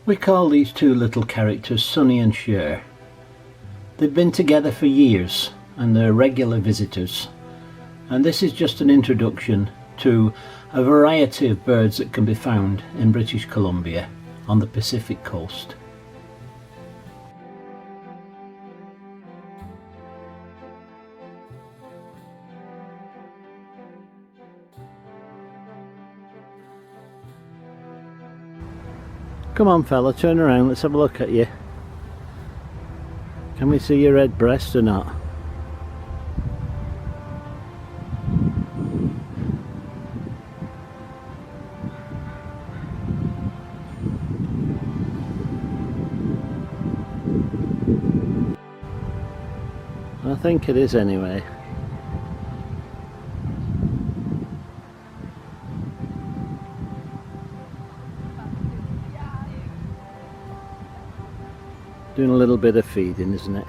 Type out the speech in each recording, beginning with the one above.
We call these two little characters Sonny and Cher. They've been together for years and they're regular visitors, and this is just an introduction to a variety of birds that can be found in British Columbia on the Pacific coast. Come on fella, turn around, let's have a look at you. Can we see your red breast or not? I think it is anyway. Doing a little bit of feeding, isn't it?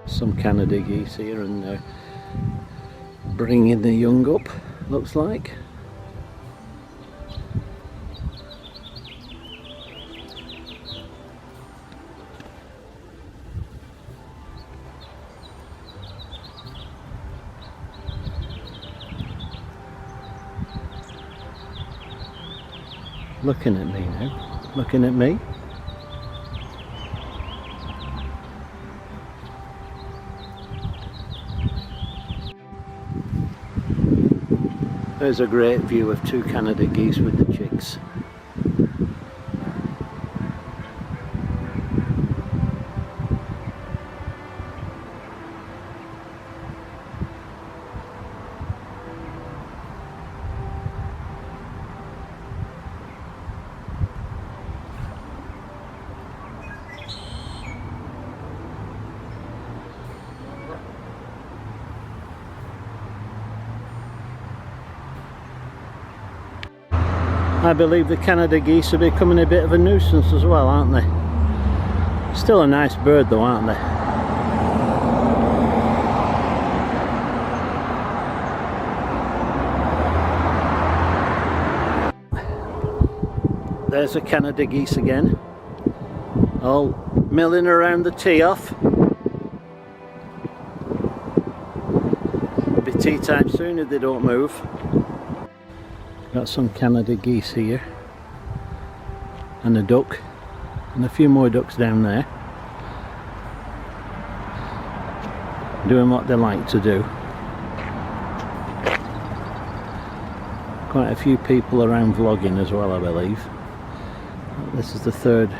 Some Canada geese here, and they're bringing the young up, looks like. Looking at me now, looking at me. There's a great view of two Canada geese with the chicks. I believe the Canada geese are becoming a bit of a nuisance as well, aren't they? Still a nice bird though, aren't they? There's the Canada geese again, all milling around the tee off. It'll be tea time soon if they don't move. Got some Canada geese here, and a duck, and a few more ducks down there, doing what they like to do. Quite a few people around vlogging as well, I believe. This is the third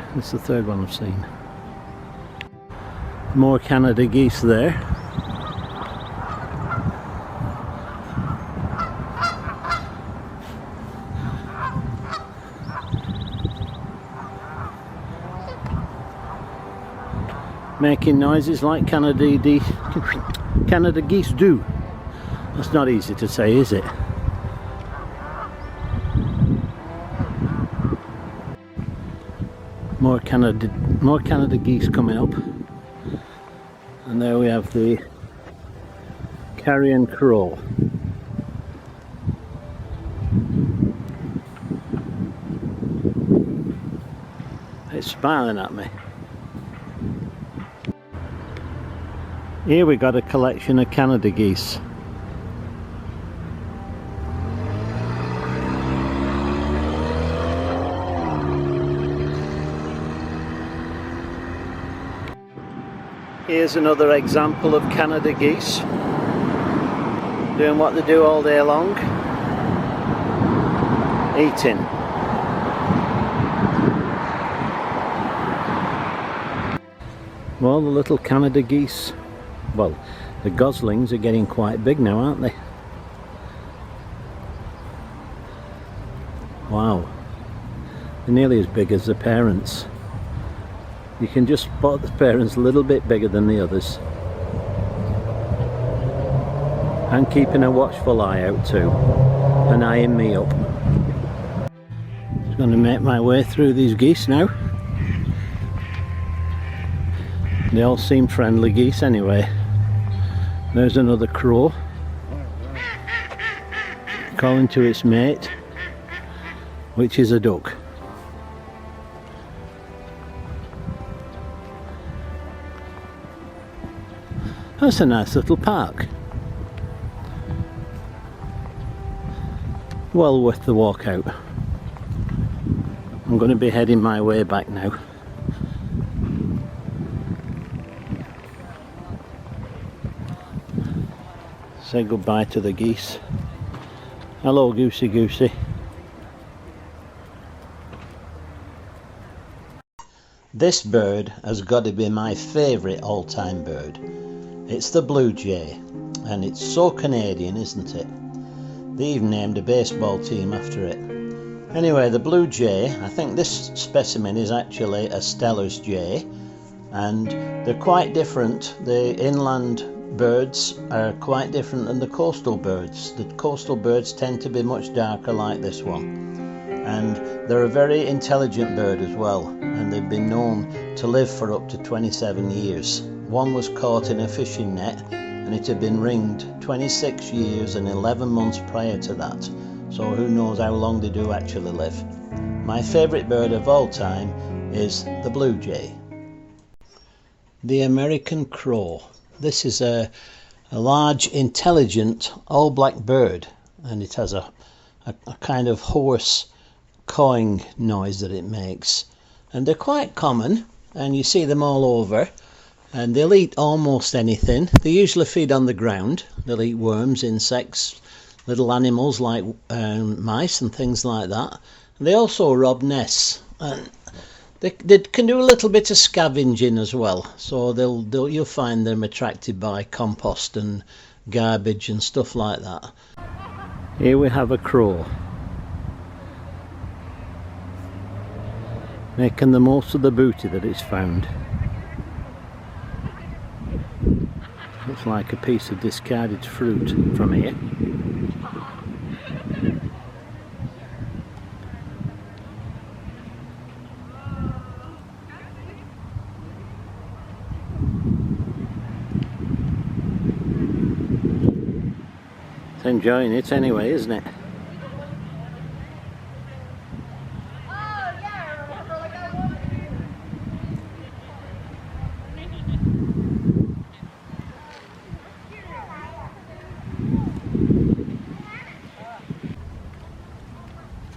one I've seen. More Canada geese there. Making noises like Canada geese do. That's not easy to say, is it? More Canada geese coming up. And there we have the carrion crow. It's smiling at me. Here we got a collection of Canada geese. Here's another example of Canada geese doing what they do all day long, eating. Well, the little Canada geese, well, the goslings are getting quite big now, aren't they? Wow, they're nearly as big as the parents. You can just spot the parents a little bit bigger than the others. And keeping a watchful eye out too. and eyeing me up. Just going to make my way through these geese now. They all seem friendly geese anyway. There's another crow calling to its mate, which is a duck. That's a nice little park. Well worth the walk out. I'm going to be heading my way back now. Say goodbye to the geese. Hello, goosey goosey. This bird has got to be my favourite all-time bird. It's the blue jay, and it's so Canadian, isn't it? They even named a baseball team after it. Anyway, the blue jay, I think this specimen is actually a Steller's jay, and they're quite different. The inland birds are quite different than the coastal birds. The coastal birds tend to be much darker like this one, and they're a very intelligent bird as well, and they've been known to live for up to 27 years. One was caught in a fishing net and it had been ringed 26 years and 11 months prior to that, so who knows how long they do actually live. My favourite bird of all time is the blue jay. The American crow. This is a large, intelligent, all-black bird, and it has a kind of hoarse cawing noise that it makes. And they're quite common, and you see them all over, and they'll eat almost anything. They usually feed on the ground. They'll eat worms, insects, little animals like mice and things like that. And they also rob nests, and they can do a little bit of scavenging as well, so you'll find them attracted by compost and garbage and stuff like that. Here we have a crow, making the most of the booty that it's found. Looks like a piece of discarded fruit from here. It's enjoying it anyway, isn't it?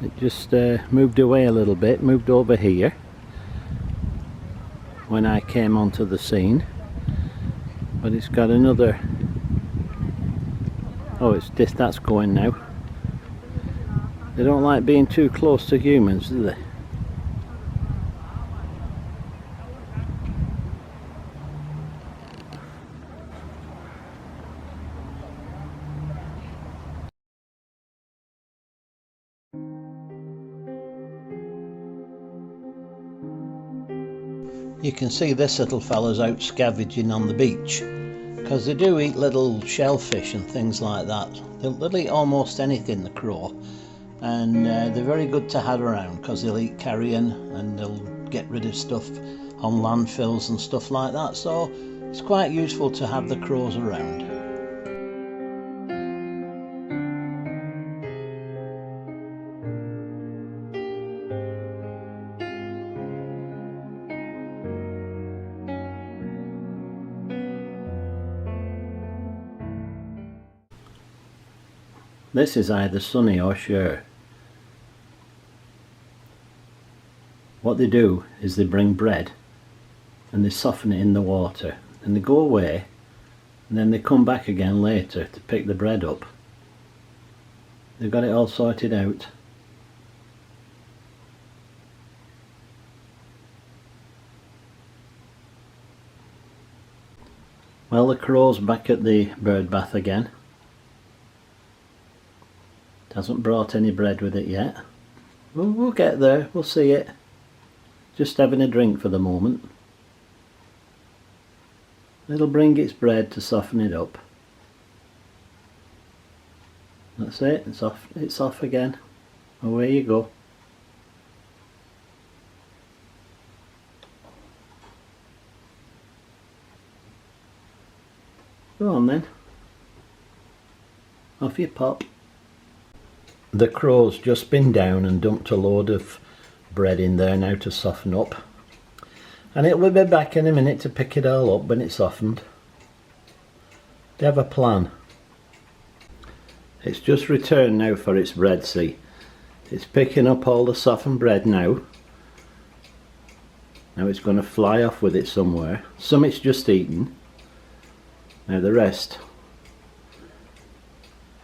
It just moved away a little bit, moved over here when I came onto the scene, but it's got another. Oh, that's going now. They don't like being too close to humans, do they? You can see this little fella's out scavenging on the beach, because they do eat little shellfish and things like that. They'll eat almost anything, the crow, and they're very good to have around because they'll eat carrion and they'll get rid of stuff on landfills and stuff like that, so it's quite useful to have the crows around. This is either sunny or sure. What they do is they bring bread and they soften it in the water and they go away, and then they come back again later to pick the bread up. They've got it all sorted out. Well, the crow's back at the bird bath again. It hasn't brought any bread with it yet. We'll get there, we'll see it. Just having a drink for the moment. It'll bring its bread to soften it up. That's it, it's off again. Away you go. Go on then. Off you pop. The crow's just been down and dumped a load of bread in there now to soften up. And it will be back in a minute to pick it all up when it's softened. They have a plan. It's just returned now for its bread, see. It's picking up all the softened bread now. Now it's going to fly off with it somewhere. Some it's just eaten. Now the rest.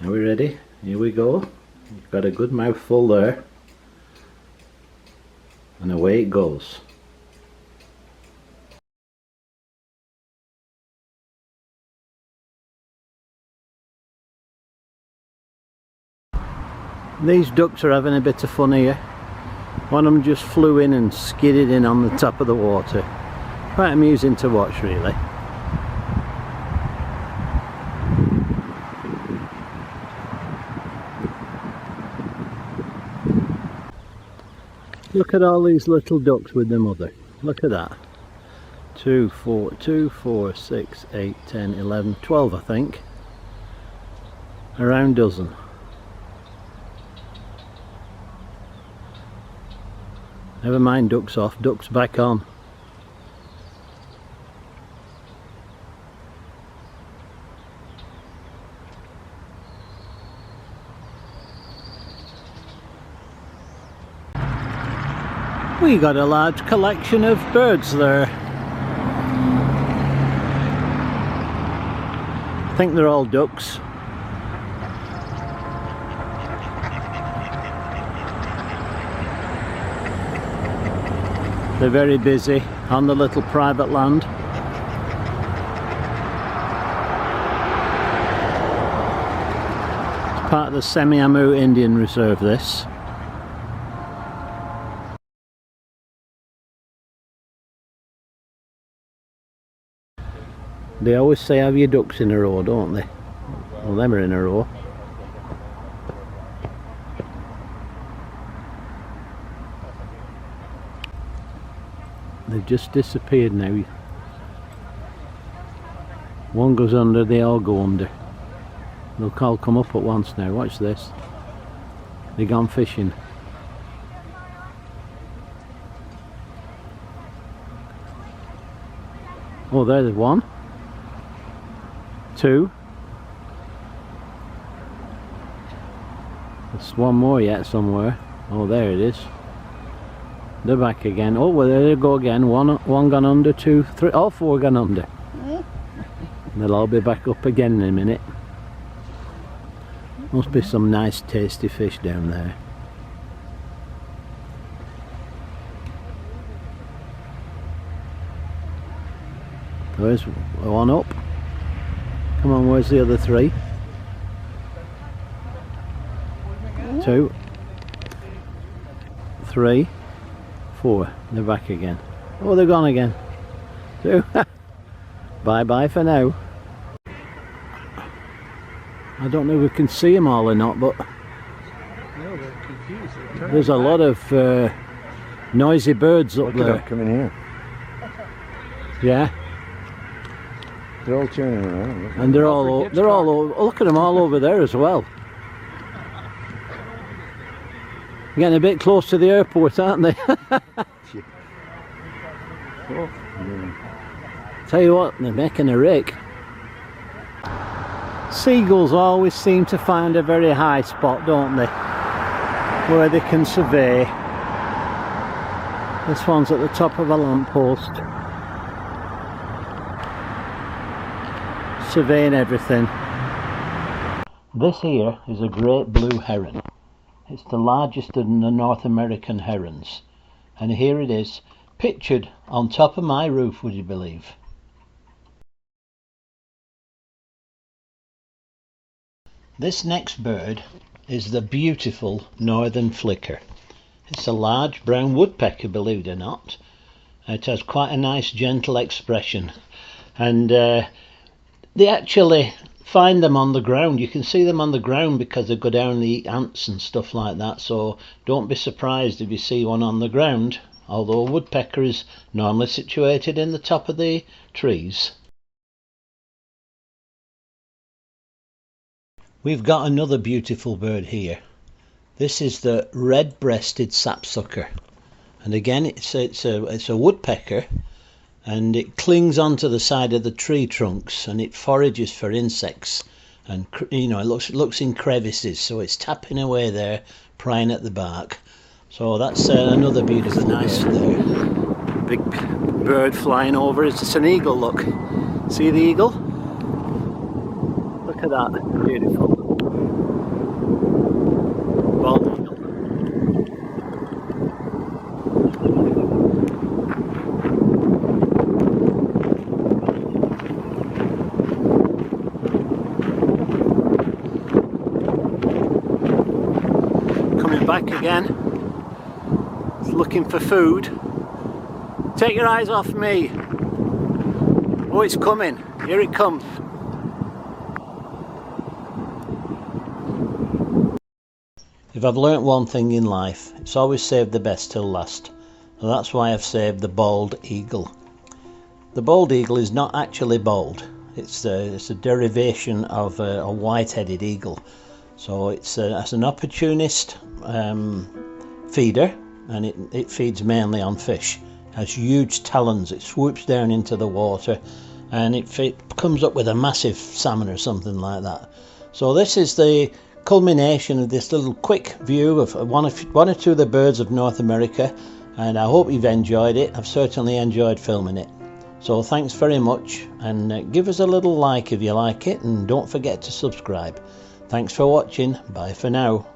Are we ready? Here we go. You've got a good mouthful there. And away it goes. These ducks are having a bit of fun here. One of them just flew in and skidded in on the top of the water. Quite amusing to watch, really. Look at all these little ducks with their mother. Look at that. 2, 4, 6, 8, 10, 11, 12 I think. Around dozen. Never mind ducks off, ducks back on. We got a large collection of birds there. I think they're all ducks. They're very busy on the little private land. It's part of the Semiahmoo Indian Reserve, this. They always say have your ducks in a row, don't they? Well, them are in a row. They've just disappeared now. One goes under, they all go under. They'll all come up at once now. Watch this. They've gone fishing. Oh, there's one. 2. There's one more yet somewhere. Oh, there it is. They're back again. Oh, well, there they go again. One gone under, 2, 3, all 4 gone under. They'll all be back up again in a minute. Must be some nice tasty fish down there. There's one up. Come on, where's the other 3? 2, 3, 4. They're back again. Oh, they're gone again. 2. Bye bye for now. I don't know if we can see them all or not, but no, they're confused. There's a lot of noisy birds up there. Look, come in here. Yeah. They're all turning around. And they're all look at them all over there as well. Getting a bit close to the airport, aren't they? Tell you what, they're making a rake. Seagulls always seem to find a very high spot, don't they? Where they can survey. This one's at the top of a lamppost. Surveying everything. This here is a great blue heron. It's the largest of the North American herons. And here it is, pictured on top of my roof, would you believe? This next bird is the beautiful northern flicker. It's a large brown woodpecker, believe it or not. It has quite a nice gentle expression. And they actually find them on the ground. You can see them on the ground because they go down and eat ants and stuff like that, so don't be surprised if you see one on the ground, although a woodpecker is normally situated in the top of the trees. We've got another beautiful bird here. This is the red-breasted sapsucker, and again it's a woodpecker, and it clings onto the side of the tree trunks and it forages for insects, and you know, it looks in crevices, so it's tapping away there, prying at the bark. So that's another beautiful nice bird there. Big bird flying over. It's an eagle, look. See the eagle? Look at that, beautiful. Bald eagle. Coming back again. It's looking for food. Take your eyes off me. Oh, it's coming. Here it comes. If I've learnt one thing in life, it's always save the best till last, and that's why I've saved the bald eagle. The bald eagle is not actually bald, it's a derivation of a white-headed eagle, so it's as an opportunist feeder, and it feeds mainly on fish. It has huge talons, it swoops down into the water, and it comes up with a massive salmon or something like that. So this is the culmination of this little quick view of one or two of the birds of North America, and I hope you've enjoyed it. I've certainly enjoyed filming it. So thanks very much, and give us a little like if you like it, and don't forget to subscribe. Thanks for watching. Bye for now.